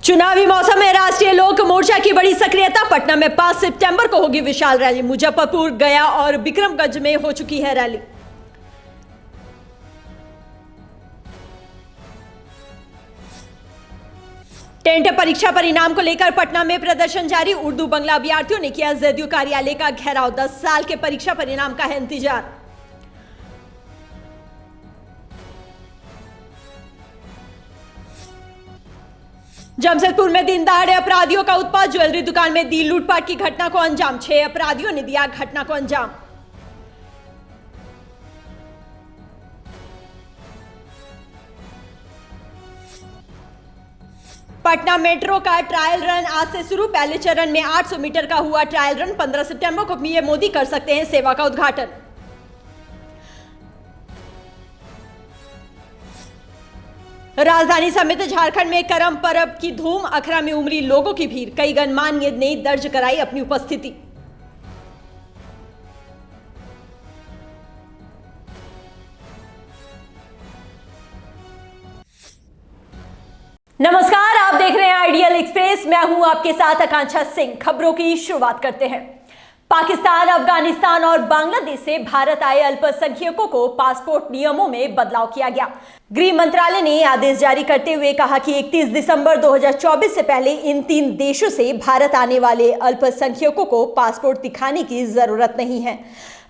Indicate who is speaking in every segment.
Speaker 1: चुनावी मौसम में राष्ट्रीय लोक मोर्चा की बड़ी सक्रियता। पटना में 5 सितंबर को होगी विशाल रैली। मुजफ्फरपुर, गया और विक्रमगंज में हो चुकी है रैली। टेंट परीक्षा परिणाम को लेकर पटना में प्रदर्शन जारी। उर्दू बांग्ला अभ्यर्थियों ने किया जदयू कार्यालय का घेराव। 10 साल के परीक्षा परिणाम का है इंतजार। जमशेदपुर में दिन दहाड़े अपराधियों का उत्पात। ज्वेलरी दुकान में दी लूटपाट की घटना को अंजाम। 6 अपराधियों ने दिया घटना को अंजाम। पटना मेट्रो का ट्रायल रन आज से शुरू। पहले चरण में 800 मीटर का हुआ ट्रायल रन। 15 सितंबर को पीएम मोदी कर सकते हैं सेवा का उद्घाटन। राजधानी समेत झारखंड में करम परब की धूम। अखरा में उमड़ी लोगों की भीड़। कई गणमान्य ने दर्ज कराई अपनी उपस्थिति। नमस्कार, आप देख रहे हैं आइडियल एक्सप्रेस। मैं हूं आपके साथ आकांक्षा सिंह। खबरों की शुरुआत करते हैं। पाकिस्तान, अफगानिस्तान और बांग्लादेश से भारत आए अल्पसंख्यकों को पासपोर्ट नियमों में बदलाव किया गया। गृह मंत्रालय ने आदेश जारी करते हुए कहा कि 31 दिसंबर 2024 से पहले इन 3 देशों से भारत आने वाले अल्पसंख्यकों को पासपोर्ट दिखाने की जरूरत नहीं है।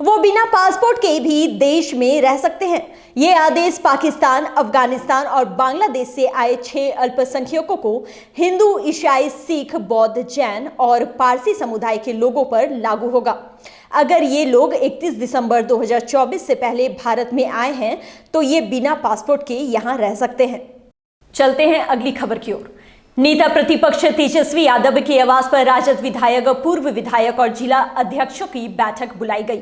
Speaker 1: वो बिना पासपोर्ट के भी देश में रह सकते हैं। ये आदेश पाकिस्तान, अफगानिस्तान और बांग्लादेश से आए 6 अल्पसंख्यकों को हिंदू, ईसाई, सिख, बौद्ध, जैन और पारसी समुदाय के लोगों पर लागू होगा। अगर ये लोग 31 दिसंबर 2024 से पहले भारत में आए हैं तो ये बिना पासपोर्ट के यहाँ रह सकते हैं। चलते हैं अगली खबर की ओर। नेता प्रतिपक्ष तेजस्वी यादव के आवास पर राजद विधायक, पूर्व विधायक और जिला अध्यक्षों की बैठक बुलाई गई।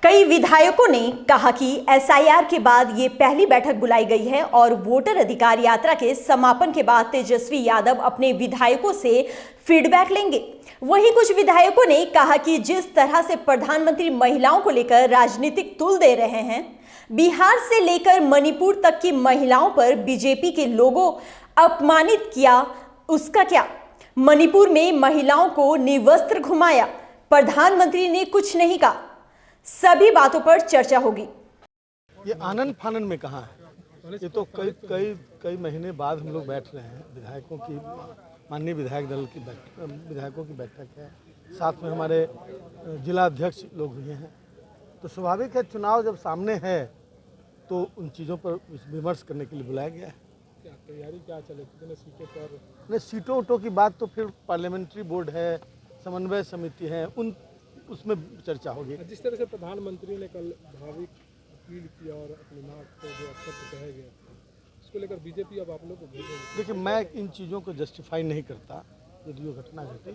Speaker 1: कई विधायकों ने कहा कि एसआईआर के बाद ये पहली बैठक बुलाई गई है और वोटर अधिकार यात्रा के समापन के बाद तेजस्वी यादव अपने विधायकों से फीडबैक लेंगे। वहीं कुछ विधायकों ने कहा कि जिस तरह से प्रधानमंत्री महिलाओं को लेकर राजनीतिक तुल दे रहे हैं, बिहार से लेकर मणिपुर तक की महिलाओं पर बीजेपी के लोगों अपमानित किया, उसका क्या? मणिपुर में महिलाओं को निवस्त्र घुमाया, प्रधानमंत्री ने कुछ नहीं कहा। सभी बातों पर चर्चा होगी।
Speaker 2: ये आनंद फानन में कहाँ है? ये तो कई महीने बाद हम लोग बैठ रहे हैं। विधायकों की, माननीय विधायक दल की विधायकों की बैठक है। साथ में हमारे जिला अध्यक्ष लोग भी हैं। तो स्वाभाविक है, चुनाव जब सामने है तो उन चीज़ों पर विमर्श करने के लिए बुलाया गया है।
Speaker 3: क्या तैयारी क्या चले कितने सीटों पर?
Speaker 2: नहीं, सीटों की बात तो फिर पार्लियामेंट्री बोर्ड है, समन्वय समिति है, उसमें चर्चा होगी।
Speaker 3: जिस तरह से प्रधानमंत्री ने कल भाविक अपील किया और अपनी मांग को जो अवसर पर कहा गया, उसको लेकर बीजेपी अब आप लोग को भेजेगी।
Speaker 2: देखिए, मैं इन चीज़ों को जस्टिफाई नहीं करता यदि वो घटना घटी,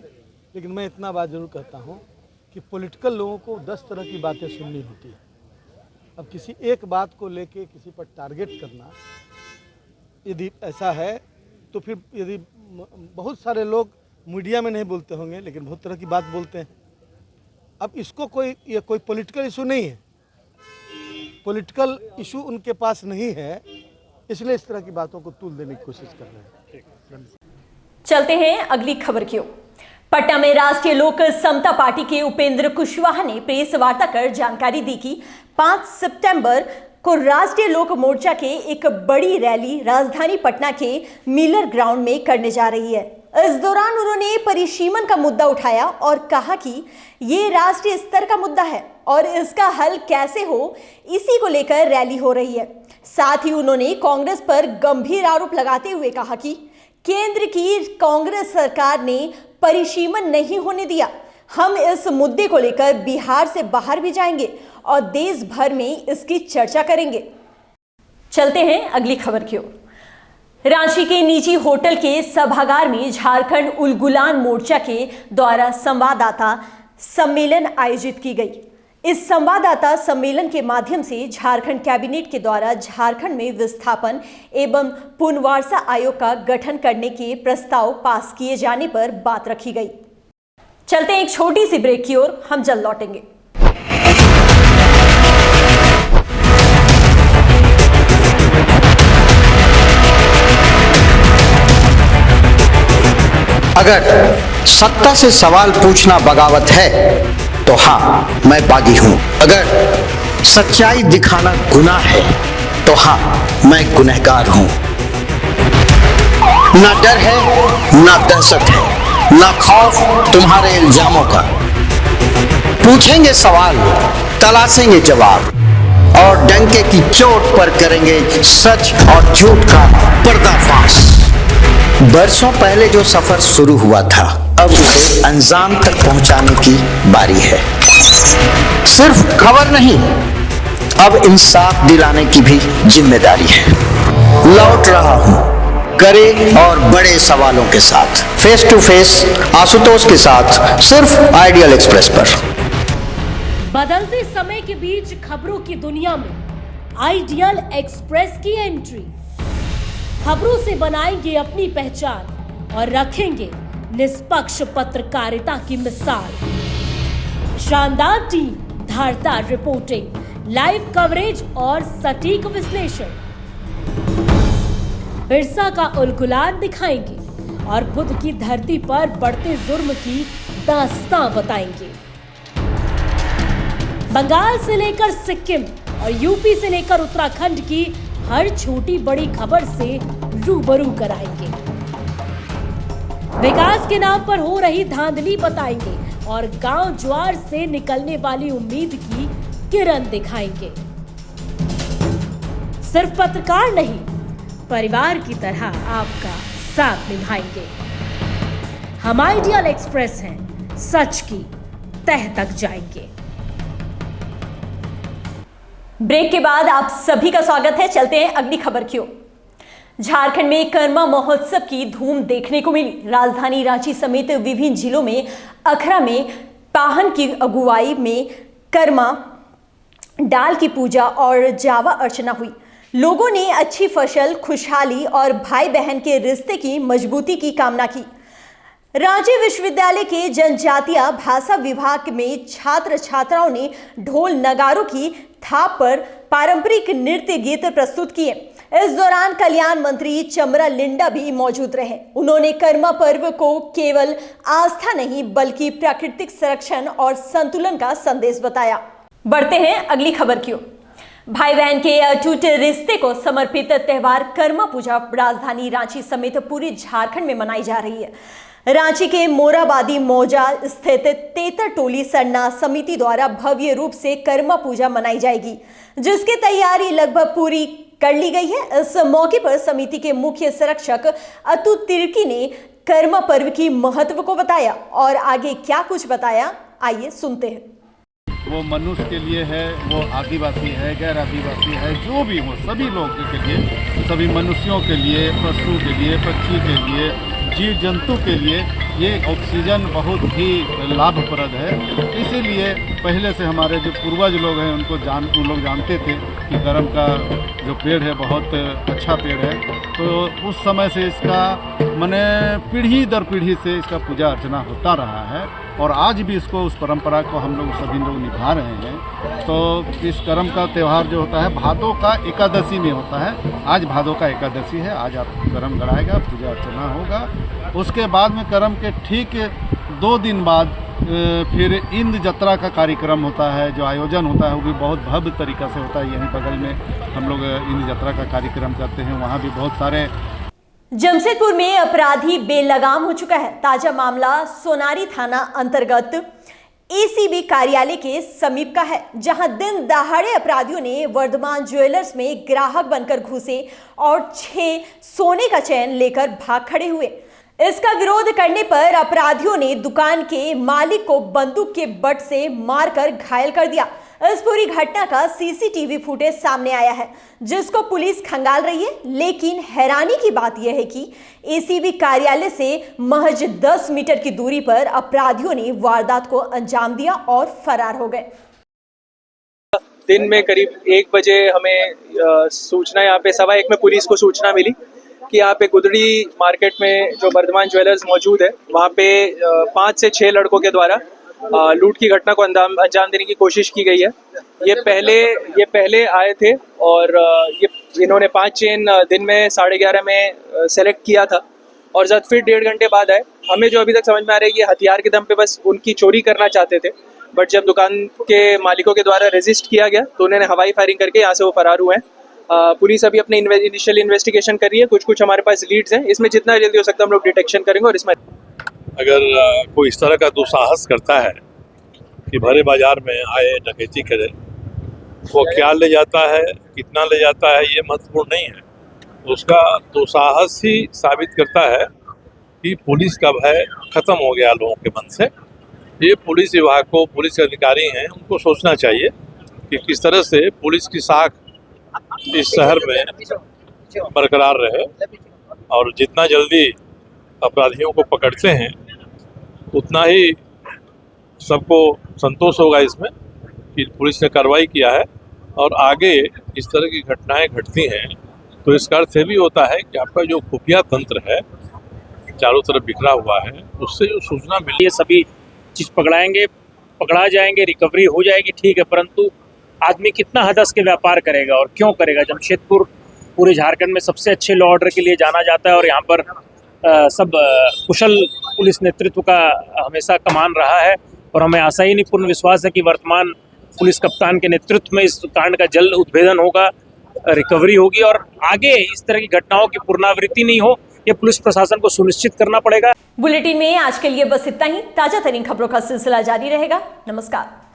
Speaker 2: लेकिन मैं इतना बात जरूर कहता हूँ कि पॉलिटिकल लोगों को 10 तरह की बातें सुननी होती है। अब किसी एक बात को लेके किसी पर टारगेट करना, यदि ऐसा है तो फिर यदि बहुत सारे लोग मीडिया में नहीं बोलते होंगे लेकिन बहुत तरह की बात बोलते हैं। अब इसको ये कोई पॉलिटिकल इशू नहीं है, पॉलिटिकल इशू उनके पास नहीं है, इसलिए इस तरह की बातों को तूल देने की कोशिश कर रहे हैं।
Speaker 1: चलते हैं अगली खबर की ओर। पटना में राष्ट्रीय लोक समता पार्टी के उपेंद्र कुशवाहा ने प्रेस वार्ता कर जानकारी दी कि 5 सितंबर को राष्ट्रीय लोक मोर्चा के एक बड़ी रैली राजधानी पटना के मिलर ग्राउंड में करने जा रही है। इस दौरान उन्होंने परिसीमन का मुद्दा उठाया और कहा कि ये राष्ट्रीय स्तर का मुद्दा है और इसका हल कैसे हो, इसी को लेकर रैली हो रही है। साथ ही उन्होंने कांग्रेस पर गंभीर आरोप लगाते हुए कहा कि केंद्र की कांग्रेस सरकार ने परिसीमन नहीं होने दिया। हम इस मुद्दे को लेकर बिहार से बाहर भी जाएंगे और देश भर में इसकी चर्चा करेंगे। चलते हैं अगली खबर की ओर। रांची के निजी होटल के सभागार में झारखंड उलगुलान मोर्चा के द्वारा संवाददाता सम्मेलन आयोजित की गई। इस संवाददाता सम्मेलन के माध्यम से झारखंड कैबिनेट के द्वारा झारखंड में विस्थापन एवं पुनर्वासा आयोग का गठन करने के प्रस्ताव पास किए जाने पर बात रखी गई। चलते हैं एक छोटी सी ब्रेक की ओर, हम जल्द लौटेंगे।
Speaker 4: अगर सत्ता से सवाल पूछना बगावत है तो हाँ, मैं बागी हूं। अगर सच्चाई दिखाना गुनाह है तो हाँ, मैं गुनहगार हूं। ना डर है, ना दहशत है, ना खौफ तुम्हारे इल्जामों का। पूछेंगे सवाल, तलाशेंगे जवाब और डंके की चोट पर करेंगे सच और झूठ का पर्दाफाश। बरसों पहले जो सफर शुरू हुआ था, अब अंजाम तक पहुंचाने की बारी है। सिर्फ खबर नहीं, अब इंसाफ दिलाने की भी जिम्मेदारी है। लौट रहा हूं कड़े और बड़े सवालों के साथ, फेस टू फेस आशुतोष के साथ, सिर्फ आइडियल एक्सप्रेस पर।
Speaker 5: बदलते समय के बीच खबरों की दुनिया में आइडियल एक्सप्रेस की एंट्री। खबरों से बनाएंगे अपनी पहचान और रखेंगे निष्पक्ष पत्रकारिता की मिसाल। शानदार टीम, धारदार रिपोर्टिंग, लाइव कवरेज और सटीक विश्लेषण। बिरसा का उलगुलान दिखाएंगे और बुद्ध की धरती पर बढ़ते जुर्म की दास्तां बताएंगे। बंगाल से लेकर सिक्किम और यूपी से लेकर उत्तराखंड की हर छोटी बड़ी खबर से रूबरू कराएंगे। विकास के नाम पर हो रही धांधली बताएंगे और गांव ज्वार से निकलने वाली उम्मीद की किरण दिखाएंगे। सिर्फ पत्रकार नहीं, परिवार की तरह आपका साथ निभाएंगे। हम आइडियल एक्सप्रेस हैं, सच की तह तक जाएंगे।
Speaker 1: ब्रेक के बाद आप सभी का स्वागत है। चलते हैं अगली खबर की ओर। झारखंड में कर्मा महोत्सव की धूम देखने को मिली। राजधानी रांची समेत विभिन्न जिलों में अखरा में पाहन की अगुवाई में कर्मा डाल की पूजा और जावा अर्चना हुई। लोगों ने अच्छी फसल, खुशहाली और भाई बहन के रिश्ते की मजबूती की कामना की। रांची विश्वविद्यालय के जनजातीय भाषा विभाग में छात्र छात्राओं ने ढोल नगारों की थाप पर पारंपरिक नृत्य गीत प्रस्तुत किए। इस दौरान कल्याण मंत्री चमरा लिंडा भी मौजूद रहे। उन्होंने कर्मा पर्व को केवल आस्था नहीं बल्कि प्राकृतिक संरक्षण और संतुलन का संदेश बताया। बढ़ते हैं अगली खबर की ओर। भाई बहन के अटूट रिश्ते को समर्पित त्योहार कर्मा पूजा राजधानी रांची समेत पूरे झारखंड में मनाई जा रही है। रांची के मोराबादी मौजा स्थित तेतर टोली सरना समिति द्वारा भव्य रूप से कर्मा पूजा मनाई जाएगी, जिसकी तैयारी लगभग पूरी कर ली गई है। इस मौके पर समिति के मुख्य संरक्षक अतुल तिर्की ने कर्मा पर्व की महत्व को बताया और आगे क्या कुछ बताया, आइए सुनते हैं।
Speaker 6: वो मनुष्य के लिए है, वो आदिवासी है, गैर आदिवासी है, जो भी हो, सभी लोगों के लिए, सभी मनुष्यों के लिए, पशु के लिए, पक्षी के लिए, जीव जंतु के लिए ये ऑक्सीजन बहुत ही लाभप्रद है। इसीलिए पहले से हमारे जो पूर्वज लोग हैं उन लोग जानते थे कि करम का जो पेड़ है बहुत अच्छा पेड़ है। तो उस समय से इसका माने पीढ़ी दर पीढ़ी से इसका पूजा अर्चना होता रहा है और आज भी इसको, उस परंपरा को हम लोग सभी लोग निभा रहे हैं। तो इस करम का त्यौहार जो होता है भादों का एकादशी में होता है। आज भादों का एकादशी है, आज आप करम गड़ाएगा, पूजा अर्चना होगा। उसके बाद में करम के ठीक 2 दिन बाद फिर इंद्र जत्रा का कार्यक्रम होता है, जो आयोजन होता है वो भी बहुत भव्य तरीक़ा से होता है। यहीं बगल में हम लोग इंद्र जत्रा का कार्यक्रम करते हैं, वहाँ भी बहुत सारे।
Speaker 1: जमशेदपुर में अपराधी बेलगाम हो चुका है। ताजा मामला सोनारी थाना अंतर्गत एसीबी कार्यालय के समीप का है, जहां दिन दहाड़े अपराधियों ने वर्धमान ज्वेलर्स में ग्राहक बनकर घुसे और 6 सोने का चैन लेकर भाग खड़े हुए। इसका विरोध करने पर अपराधियों ने दुकान के मालिक को बंदूक के बट से मारकर घायल कर दिया। इस पूरी घटना का सीसीटीवी फुटेज सामने आया है, जिसको पुलिस खंगाल रही है। लेकिन हैरानी की बात यह है कि एसीबी कार्यालय से महज 10 मीटर की दूरी पर अपराधियों ने वारदात को अंजाम दिया और फरार हो गए।
Speaker 7: दिन में करीब 1 बजे हमें सूचना, यहाँ पे 1:15 में पुलिस को सूचना मिली कि यहाँ पे गुदड़ी मार्केट में जो वर्धमान ज्वेलर्स मौजूद है, वहाँ पे 5 से 6 लड़कों के द्वारा लूट की घटना को अंजाम देने की कोशिश की गई है। ये पहले आए थे और इन्होंने 5 चेन दिन में 11:30 में सेलेक्ट किया था और जब फिर 1.5 घंटे बाद आए, हमें जो अभी तक समझ में आ रहा है ये हथियार के दम पे बस उनकी चोरी करना चाहते थे, बट जब दुकान के मालिकों के द्वारा रेजिस्ट किया गया तो उन्होंने हवाई फायरिंग करके यहाँ से वो फरार हुए हैं। पुलिस अभी अपने इनिशियल इन्वेस्टिगेशन कर रही है, कुछ हमारे पास लीड्स हैं, इसमें जितना जल्दी हो सकता है हम लोग डिटेक्शन करेंगे। और इसमें
Speaker 8: अगर कोई इस तरह का दुस्साहस करता है कि भरे बाजार में आए डकैती करे, वो क्या ले जाता है, कितना ले जाता है, ये महत्वपूर्ण नहीं है। उसका दुस्साहस ही साबित करता है कि पुलिस का भय खत्म हो गया लोगों के मन से। ये पुलिस विभाग को, पुलिस के अधिकारी हैं, उनको सोचना चाहिए कि किस तरह से पुलिस की साख इस शहर में बरकरार रहे, और जितना जल्दी अपराधियों को पकड़ते हैं उतना ही सबको संतोष होगा इसमें कि पुलिस ने कार्रवाई किया है। और आगे इस तरह की घटनाएं घटती हैं तो इसका अर्थ ये भी होता है कि आपका जो खुफिया तंत्र है चारों तरफ बिखरा हुआ है, उससे जो सूचना मिली,
Speaker 9: ये सभी चीज पकड़ा जाएंगे, रिकवरी हो जाएगी, ठीक है, परंतु आदमी कितना हदस के व्यापार करेगा और क्यों करेगा? जमशेदपुर पूरे झारखंड में सबसे अच्छे लॉ ऑर्डर के लिए जाना जाता है और यहाँ पर सब कुशल पुलिस नेतृत्व का हमेशा कमान रहा है, और हमें आशा ही नहीं, पूर्ण विश्वास है कि वर्तमान पुलिस कप्तान के नेतृत्व में इस कांड का जल्द उद्भेदन होगा, रिकवरी होगी और आगे इस तरह की घटनाओं की पुनरावृत्ति नहीं हो, ये पुलिस प्रशासन को सुनिश्चित करना पड़ेगा।
Speaker 1: बुलेटिन में आज के लिए बस इतना ही। ताजा तरीन खबरों का सिलसिला जारी रहेगा। नमस्कार।